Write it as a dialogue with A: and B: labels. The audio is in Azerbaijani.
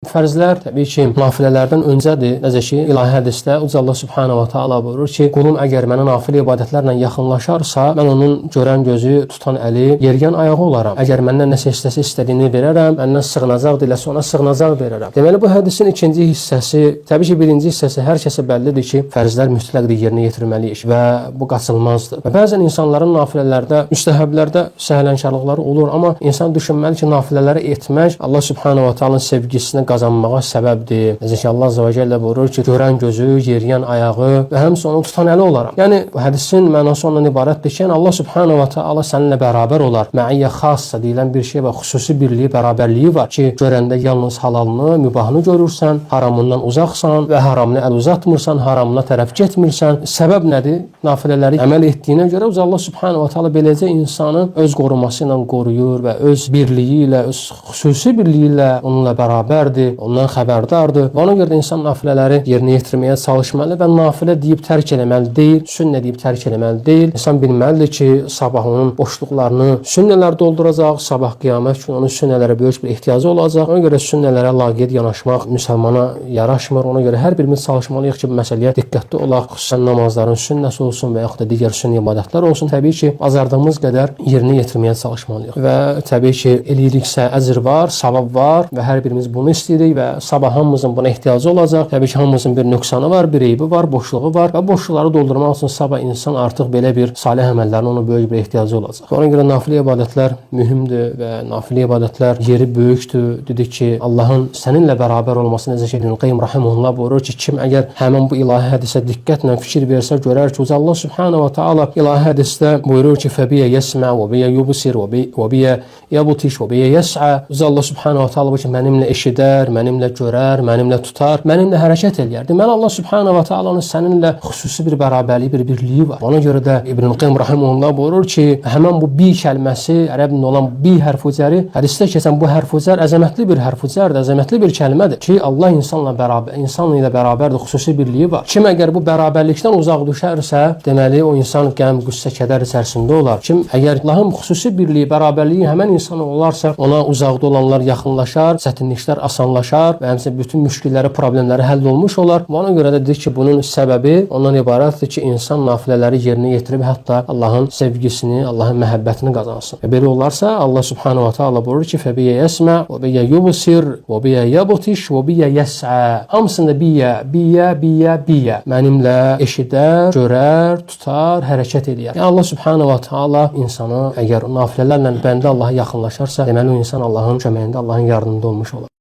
A: Fərzlər təbii ki, nafilələrdən öncədir. Necə ki, ilahi hədisdə Uca Allah Subhanahu va Taala buyurur ki, qulum əgər mənə nafilə ibadətlərlə yaxınlaşarsa, mən onun görən gözü, tutan əli, yeriyən ayağı olaram. Əgər məndən nəsə istəsə istədiyini verərəm, məndən sığınacaq diləsə ona sığınacaq verərəm. Deməli, bu hədisin ikinci hissəsi, təbii ki, birinci hissəsi hər kəsə bəllidir ki, fərzlər mütləqdir yerinə yetirməliyik və bu qaçılmazdır. Və bəzən insanların nafilələrdə, müstəhəblərdə səhlənkarlıqları olur, amma insan düşünməli ki, nafilələri etmək Allah Subhanahu va Taala'nın sevgisini qazanmağa səbəbdir. Necə ki, Allah Azza və Cəllə buyurur ki, görən gözü, yeriyən ayağı və həmçinin onu tutan əli olaram. Yəni, bu hədisin mənası ondan ibarətdir ki, Allah Subhanahu va Taala səninlə bərabər olar. Məiyyə xassa deyilən bir şey və xüsusi birliyi, bərabərliyi var ki, görəndə yalnız halalını, mübahını görürsən, haramından uzaqsan və haramına əl uzatmırsan, haramına tərəf getmirsən. Səbəb nədir? Nafilələri əməl etdiyinə görə Allah Subhanahu va Taala beləcə insanı öz qoruması ilə qoruyur və öz birliyi ilə, öz xüsusi birliyi ilə onunla bərabərdir. Ondan xəbərdardır. Və ona görə də insan nafilələri yerinə yetirməyə çalışmalı və nafilə deyib tərk eləməli deyil, sünnə deyib tərk eləməli deyil. İnsan bilməlidir ki, sabah onun boşluqlarını sünnələr dolduracaq, sabah qiyamət günü onun sünnələrə böyük bir ehtiyacı olacaq. Ona görə sünnələrə laqeyd yanaşmaq müsəlmana yaraşmır. Ona görə hər birimiz çalışmalıyıq ki, bu məsələyə diqqətli olaq. Xüsusən namazların sünnəsi olsun və yaxud da digər sünnə ibadətlər olsun. Təbii ki, bacardığımız qədər yerinə yetirməyə çalışmalıyıq. Və təbii ki, eləyiriksə əcr var, savab var və hər birimiz bunu istəyirik və sabah hamımızın buna ehtiyacı olacaq. Təbii ki, hamımızın bir nöqsanı var, bir eybi var, boşluğu var və boşluqları doldurmaq üçün sabah insan artıq belə bir salih əməllərin ona böyük bir ehtiyacı olacaq. Ona görə nafilə ibadətlər mühümdür və nafilə ibadətlər yeri böyükdür. Dedik ki, Allahın səninlə bərabər olması, necə ki, İbn Qayyim rahimehullah buyurur ki, kim əgər həmin bu ilahi hədisə diqqətlə fikir versə, görər ki, Allah Subhanahu va Taala ilahi hədisdə buyurur ki, "Fəbiyə yəsmə və biyə yubsir və biyə yabtiş və biyə yəs'a." Allah Subhanahu va Taala bu ki, mənimlə eşidər, mənimlə görər, mənimlə tutar, mənimlə hərəkət eləyər. Deməli, Allah Subhanahu va Taala'nın səninlə xüsusi bir bərabərliyi, bir birliyi var. Ona görə də İbn Qayyim rahimehullah buyurur ki, həmin bu bi kəlməsi, ərəb dilində olan bi hərf-cəri, hədisdə keçən bu hərf-cər əzəmətli bir hərf-cərdir, əzəmətli bir kəlmədir ki, Allah insanla bərabər, insan ilə bərabərdir, xüsusi birliyi var. Kim əgər bu bərabərlikdən uzaq düşərsə, deməli o insan qəm, qüssə, kədər içərisində olar. Kim əgər Allahın xüsusi birliyi, bərabərliyi həmin insana olarsa, ona uzaqda olanlar yaxınlaşar, çətinliklər asanlaşar və həmçinin bütün müşkilləri, problemləri həll olmuş olar. Və ona görə də dedik ki, bunun səbəbi ondan ibarətdir ki, insan nafilələri yerinə yetirib hətta Allahın sevgisini, Allahın məhəbbətini qazansın. Və belə olarsa, Allah Subhanahu va Taala buyurur ki, "Fəbiyə yəsmə və biyə yubsir və biyə yabtiş və biyə yəs'a." Hamısında biyə. Mənimlə eşidər, görər, tutar, hərəkət edir. Yəni Allah Subhanahu va Taala insana əgər nafilələrlə bəndə Allaha yaxınlaşarsa, deməli o insan Allahın köməyində, Allahın yardımında olmuş olar.